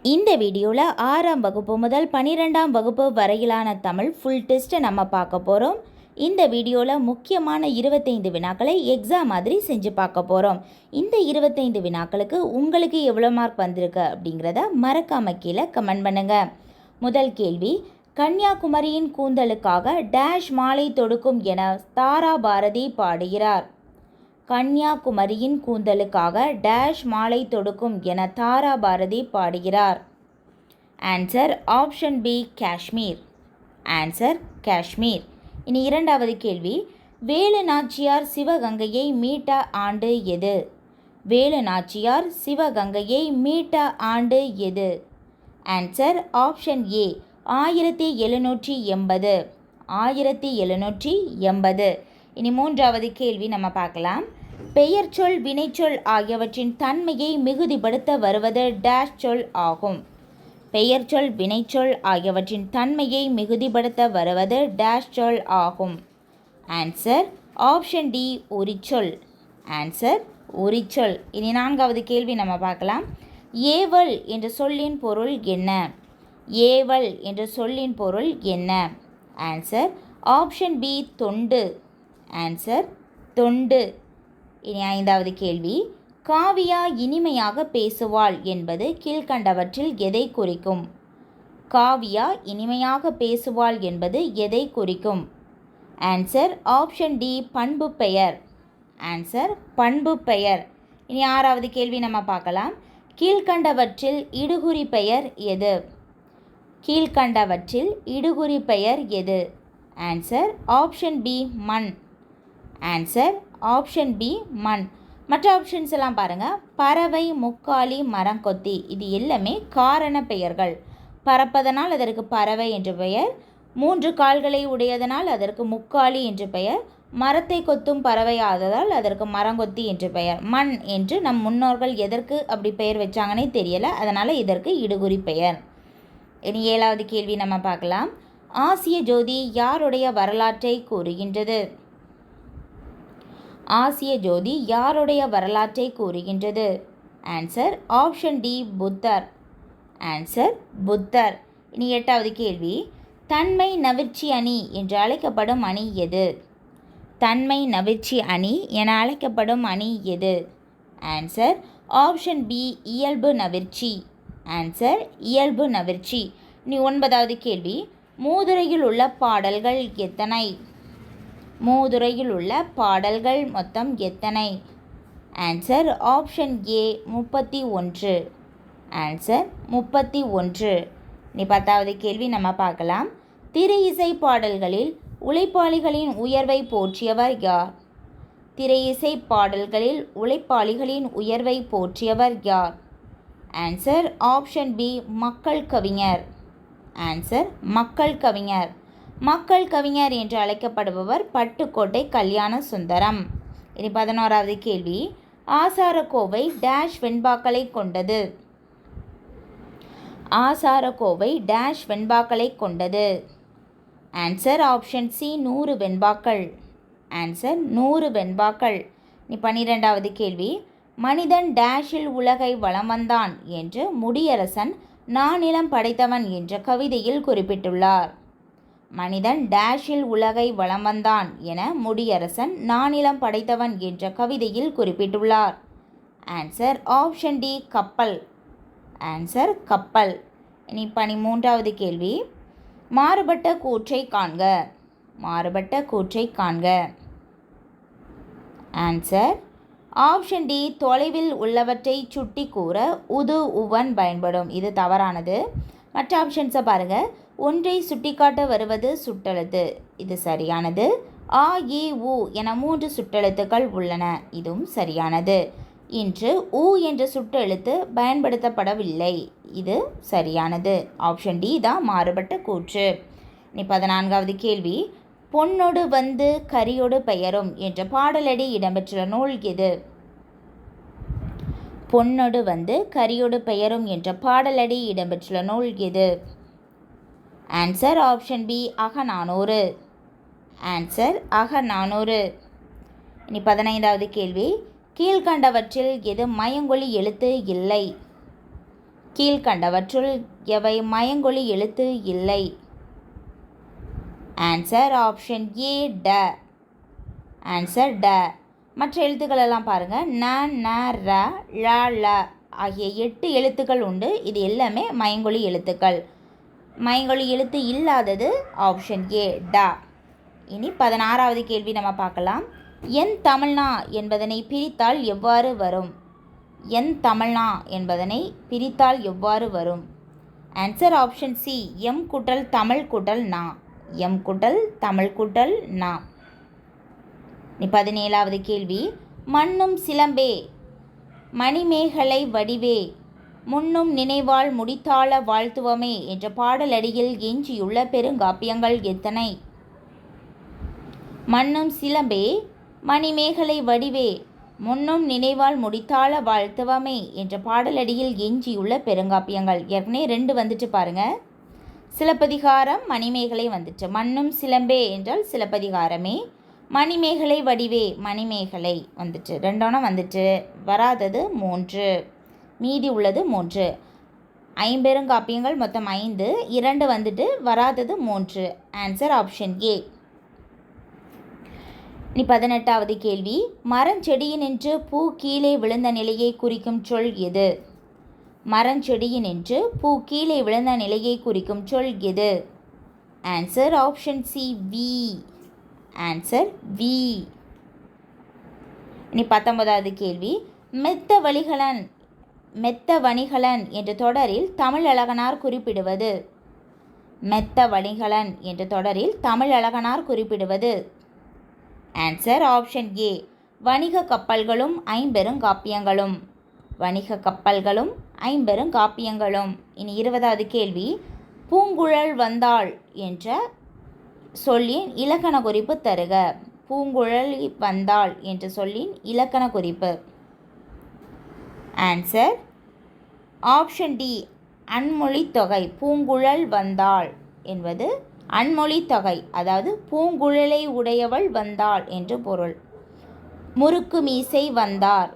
இந்த வீடியோவில் 6ஆம் வகுப்பு முதல் 12ஆம் வகுப்பு வரையிலான தமிழ் ஃபுல் டெஸ்ட்டை நம்ம பார்க்க போகிறோம். இந்த வீடியோவில் முக்கியமான 25 வினாக்களை எக்ஸாம் மாதிரி செஞ்சு பார்க்க போகிறோம். இந்த 25 வினாக்களுக்கு உங்களுக்கு எவ்வளோ மார்க் வந்திருக்கு அப்படிங்கிறத மறக்காமல் கீழே கமெண்ட் பண்ணுங்கள். முதல் கேள்வி, கன்னியாகுமரியின் கூந்தலுக்காக டேஷ் மாலை தொடுக்கும் என தாரா பாரதி பாடுகிறார். கன்னியாகுமரியின் கூந்தலுக்காக டேஷ் மாலை தொடுக்கும் என தாரா பாரதி பாடுகிறார். Answer option B Kashmir. Answer Kashmir. இனி இரண்டாவது கேள்வி, வேலு நாச்சியார் சிவகங்கையை மீட்ட ஆண்டு எது? வேலு நாச்சியார் சிவகங்கையை மீட்ட ஆண்டு எது? Answer option A 1780. 1780. இனி மூன்றாவது கேள்வி நம்ம பார்க்கலாம். பெயர்ச்சொல் வினைச்சொல் ஆகியவற்றின் தன்மையை மிகுதிப்படுத்த வருவது டேஷ் சொல் ஆகும். பெயர்ச்சொல் வினைச்சொல் ஆகியவற்றின் தன்மையை மிகுதிப்படுத்த வருவது டேஷ் சொல் ஆகும். ஆன்சர் ஆப்ஷன் டி உரிச்சொல். ஆன்சர் உரிச்சொல். இனி நான்காவது கேள்வி நம்ம பார்க்கலாம். ஏவல் என்ற சொல்லின் பொருள் என்ன? ஏவல் என்ற சொல்லின் பொருள் என்ன? ஆன்சர் ஆப்ஷன் பி தொண்டு. ஆன்சர் தொண்டு. இனி ஐந்தாவது கேள்வி, காவியா இனிமையாக பேசுவாள் என்பது கீழ்கண்டவற்றில் எதை குறிக்கும்? காவியா இனிமையாக பேசுவாள் என்பது எதை குறிக்கும்? ஆன்சர் ஆப்ஷன் டி பண்பு பெயர். ஆன்சர் பண்பு பெயர். இனி ஆறாவது கேள்வி நம்ம பார்க்கலாம். கீழ்கண்டவற்றில் இடுகுறி பெயர் எது? கீழ்கண்டவற்றில் இடுகுறி பெயர் எது? ஆன்சர் ஆப்ஷன் பி மண். ஆன்சர் ஆப்ஷன் பி மண். மற்ற ஆப்ஷன்ஸ் எல்லாம் பாருங்கள். பறவை, முக்காலி, மரங்கொத்தி, இது எல்லாமே காரண பெயர்கள். பறப்பதனால் அதற்கு பறவை என்று பெயர். 3 கால்களை உடையதனால் அதற்கு முக்காலி என்று பெயர். மரத்தை கொத்தும் பறவை ஆததால் அதற்கு மரங்கொத்தி என்று பெயர். மண் என்று நம் முன்னோர்கள் எதற்கு அப்படி பெயர் வச்சாங்கன்னே தெரியலை, அதனால் இதற்கு இடுகுறி பெயர். இனி ஏழாவது கேள்வி நம்ம பார்க்கலாம். ஆசிய ஜோதி யாருடைய வரலாற்றை கூறுகின்றது? ஆசிய ஜோதி யாருடைய வரலாற்றை கூறுகின்றது? ஆன்சர் ஆப்ஷன் டி புத்தர். ஆன்சர் புத்தர். இனி எட்டாவது கேள்வி, தன்மை நவிர்ச்சி அணி என்று அழைக்கப்படும் அணி எது? தன்மை நவிர்ச்சி அணி என அழைக்கப்படும் அணி எது? ஆன்சர் ஆப்ஷன் பி இயல்பு நவிர்ச்சி. ஆன்சர் இயல்பு நவிர்ச்சி. இனி ஒன்பதாவது கேள்வி, மூதுரையில் உள்ள பாடல்கள் எத்தனை? மூதுரையில் உள்ள பாடல்கள் மொத்தம் எத்தனை? Answer option A 31. ஆன்சர் 31. இனி 10வது கேள்வி நம்ம பார்க்கலாம். திரை இசை பாடல்களில் உழைப்பாளிகளின் உயர்வை போற்றியவர் யார்? திரை இசை பாடல்களில் உழைப்பாளிகளின் உயர்வை போற்றியவர் யார்? ஆன்சர் ஆப்ஷன் பி மக்கள் கவிஞர். ஆன்சர் மக்கள் கவிஞர். மக்கள் கவிஞர் என்று அழைக்கப்படுபவர் பட்டுக்கோட்டை கல்யாண சுந்தரம். இனி 11வது கேள்வி, ஆசாரக்கோவை டேஷ் வெண்பாக்களை கொண்டது? ஆசாரக்கோவை டேஷ் வெண்பாக்களை கொண்டது? Answer option C 100 வெண்பாக்கள். ஆன்சர் 100 வெண்பாக்கள். இனி 12வது கேள்வி, மனிதன் டேஷில் உலகை வலம் வந்தான் என்று முடியரசன் நானிலம் படைத்தவன் என்ற கவிதையில் குறிப்பிட்டுள்ளார். மனிதன் டேஷில் உலகை வலம் வந்தான் என முடியரசன் நானிலம் படைத்தவன் என்ற கவிதையில் குறிப்பிட்டுள்ளார். ஆன்சர் ஆப்ஷன் டி கப்பல். ஆன்சர் கப்பல். இனி 13வது கேள்வி, மாறுபட்ட கூற்றை காண்க. மாறுபட்ட கூற்றை காண்க. ஆன்சர் ஆப்ஷன் டி தொலைவில் உள்ளவற்றை சுட்டி கூற உது உவன் பயன்படும். இது தவறானது. மற்ற ஆப்ஷன்ஸை பாருங்கள். ஒன்றை சுட்டிக்காட்ட வருவது சுட்டெழுத்து, இது சரியானது. ஆ இ உ என 3 சுட்டெழுத்துக்கள் உள்ளன, இதுவும் சரியானது. இன்று உ என்ற சுட்டெழுத்து பயன்படுத்தப்படவில்லை, இது சரியானது. ஆப்ஷன் டி தான் மாறுபட்ட கூற்று. இனி 14வது கேள்வி, பொன்னொடு வந்து கரியோடு பெயரும் என்ற பாடலடி இடம்பெற்ற நூல் எது? பொன்னொடு வந்து கரியோடு பெயரும் என்ற பாடலடி இடம்பெற்றுள்ள நூல் எது? Answer option B Akananuru. Answer Akananuru. இனி 15வது கேள்வி, கீழ்கண்டவற்றில் எது மயங்கொலி எழுத்து இல்லை? கீழ்கண்டவற்றுள் எவை மயங்கொலி எழுத்து இல்லை? ஆன்சர் ஆப்ஷன் ஏ ட. ஆன்சர் ட. மற்ற எழுத்துக்கள் எல்லாம் பாருங்கள். ந, ந, ர, ழ, ல ஆகிய 8 எழுத்துக்கள் உண்டு. இது எல்லாமே மயங்கொலி எழுத்துக்கள். மயங்கொலி எழுத்து இல்லாதது ஆப்ஷன் ஏ ட. இனி 16வது கேள்வி நம்ம பார்க்கலாம். என் தமிழ்னா என்பதனை பிரித்தால் எவ்வாறு வரும்? என் தமிழ்னா என்பதனை பிரித்தால் எவ்வாறு வரும்? ஆன்சர் ஆப்ஷன் சி எம் கூட்டல் தமிழ் கூட்டல் நா. எம் கூட்டல் தமிழ் கூட்டல் நா. 17வது கேள்வி. மண்ணும் சிலம்பே மணிமேகலை வடிவே முன்னும் நினைவால் முடித்தாள வாழ்த்துவமே என்ற பாடலடியில் எஞ்சியுள்ள பெருங்காப்பியங்கள் எத்தனை? மண்ணும் சிலம்பே மணிமேகலை வடிவே முன்னும் நினைவால் முடித்தாள வாழ்த்துவமே என்ற பாடலடியில் எஞ்சியுள்ள பெருங்காப்பியங்கள். ஏற்கனவே 2 வந்துட்டு பாருங்க. சிலப்பதிகாரம், மணிமேகலை வந்துச்சு. மண்ணும் சிலம்பே என்றால் சிலப்பதிகாரமே, மணிமேகலை வடிவே மணிமேகலை வந்துட்டு. 2 வந்துட்டு. வராதது 3, மீதி உள்ளது 3. 5 பெருங்காப்பியங்கள் மொத்தம் 5, 2 வந்துட்டு வராதது 3. Answer option A. இனி 18வது கேள்வி. மரஞ்செடியினின்று பூ கீழே விழுந்த நிலையை குறிக்கும் சொல் எது? மரஞ்செடியினின்று பூ கீழே விழுந்த நிலையை குறிக்கும் சொல் எது? ஆன்சர் ஆப்ஷன் சி வி. ஆன்சர் வி. இனி 19வது கேள்வி. மெத்த வணிகலன் என்ற தொடரில் தமிழழகனார் குறிப்பிடுவது? மெத்த வணிகலன் என்ற தொடரில் தமிழழகனார் குறிப்பிடுவது? ஆன்சர் ஆப்ஷன் ஏ வணிக கப்பல்களும் ஐம்பெருங்காப்பியங்களும். வணிக கப்பல்களும் ஐம்பெருங்காப்பியங்களும். இனி 20வது கேள்வி. பூங்குழல் வந்தாள் என்ற சொல்லின் இலக்கண குறிப்பு தருக. பூங்குழல் வந்தாள் என்ற சொல்லின் இலக்கண குறிப்பு. ஆன்சர் ஆப்ஷன் டி அன்மொழி தொகை. பூங்குழல் வந்தாள் என்பது அன்மொழி தொகை, அதாவது பூங்குழலை உடையவள் வந்தாள் என்று பொருள். முறுக்கு மீசை வந்தார்,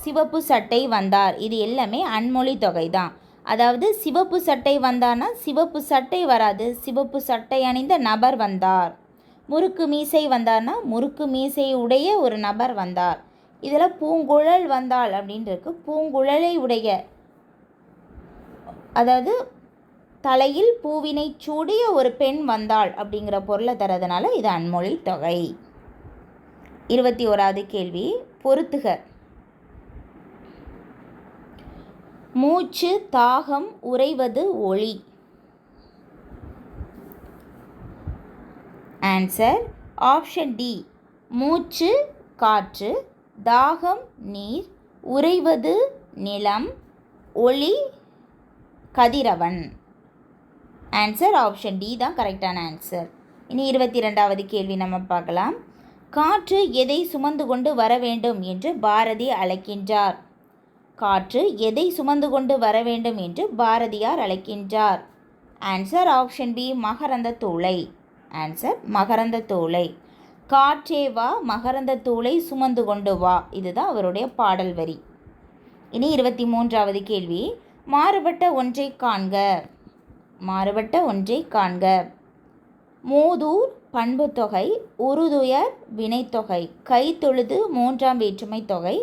சிவப்பு சட்டை வந்தார், இது எல்லாமே அன்மொழி தொகை தான். அதாவது சிவப்பு சட்டை வந்தார்னா சிவப்பு சட்டை வராது, சிவப்பு சட்டை அணிந்த நபர் வந்தார். முறுக்கு மீசை வந்தார்னா முறுக்கு மீசை உடைய ஒரு நபர் வந்தார். இதில் பூங்குழல் வந்தாள் அப்படின்றது பூங்குழலை உடைய, அதாவது தலையில் பூவினை சூடிய ஒரு பெண் வந்தாள் அப்படிங்கிற பொருளை தரதுனால இது அன்மொழி தொகை. 21வது கேள்வி. பொறுத்துக. மூச்சு தாகம் உறைவது ஒளி. ஆன்சர் ஆப்ஷன் டி மூச்சு காற்று, தாகம் நீர், உறைவது நிலம், ஒளி கதிரவன். ஆன்சர் ஆப்ஷன் டி தான் கரெக்டான ஆன்சர். இனி 22வது கேள்வி நம்ம பார்க்கலாம். காற்று எதை சுமந்து கொண்டு வர வேண்டும் என்று பாரதி அழைக்கின்றார்? காற்று எதை சுமந்து கொண்டு வர வேண்டும் என்று பாரதியார் அழைக்கின்றார்? ஆன்சர் ஆப்ஷன் பி மகரந்த தூளை. ஆன்சர் மகரந்த தூளை. காற்றே வா மகரந்த தூளை சுமந்து கொண்டு வா, இதுதான் அவருடைய பாடல் வரி. இனி 23வது கேள்வி. மாறுபட்ட ஒன்றை காண்க. மாறுபட்ட ஒன்றை காண்க. மூதூர் பண்பு தொகை, உருதுயர் வினைத்தொகை, கைத்தொழுது 3ஆம் வேற்றுமை தொகை,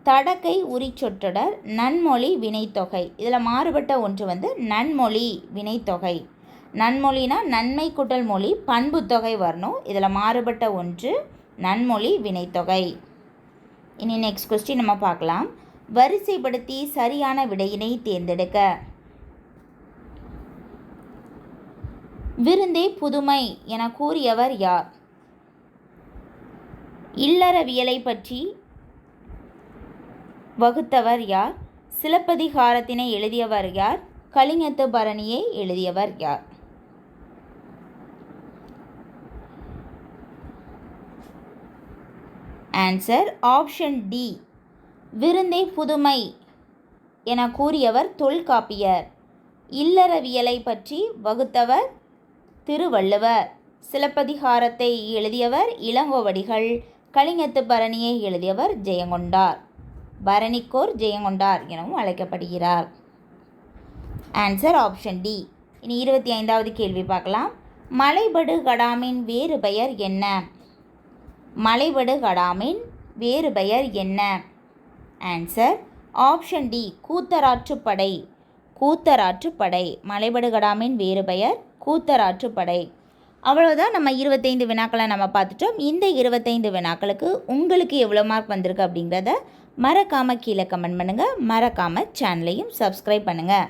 தடக்கை உரிச்சொற்றொடர், நன்மொழி வினைத்தொகை. இதில் மாறுபட்ட ஒன்று நன்மொழி வினைத்தொகை. நன்மொழினா நன்மை கூட்டல் மொழி, பண்பு தொகை வரணும். இதில் மாறுபட்ட ஒன்று நன்மொழி வினைத்தொகை. இனி நெக்ஸ்ட் கொஸ்டின் நம்ம பார்க்கலாம். வரிசைப்படுத்தி சரியான விடையினை தேர்ந்தெடுக்க. விருந்தே புதுமை என கூறியவர் யார்? இல்லறவியலை பற்றி வகுத்தவர் யார்? சிலப்பதிகாரத்தினை எழுதியவர் யார்? கலிங்கத்து பரணியை எழுதியவர் யார்? ஆன்சர் ஆப்ஷன் டி விருந்தே புதுமை என கூறியவர் தொல்காப்பியர். இல்லறவியலை பற்றி வகுத்தவர் திருவள்ளுவர். சிலப்பதிகாரத்தை எழுதியவர் இளங்கோவடிகள். கலிங்கத்து பரணியை எழுதியவர் ஜெயங்கொண்டார். பரணிக்கோர் ஜெயங்கொண்டார் எனவும் அழைக்கப்படுகிறார். Answer option D. இனி 25வது கேள்வி பார்க்கலாம். மலைபடு கடாமின் வேறு பெயர் என்ன? மலைபடு கடாமின் வேறு பெயர் என்ன? ஆன்சர் ஆப்ஷன் டி கூத்தராற்றுப்படை. கூத்தராற்றுப்படை. மலைபடு கடாமின் வேறு பெயர் கூத்தராற்றுப்படை. அவ்வளோதான். நம்ம 25 வினாக்களை நம்ம பார்த்துட்டோம். இந்த 25 வினாக்களுக்கு உங்களுக்கு எவ்வளோ மார்க் வந்திருக்கு அப்படிங்கிறத மறக்காமல் கீழே கமெண்ட் பண்ணுங்கள். மறக்காமல் சேனலையும் சப்ஸ்கிரைப் பண்ணுங்கள்.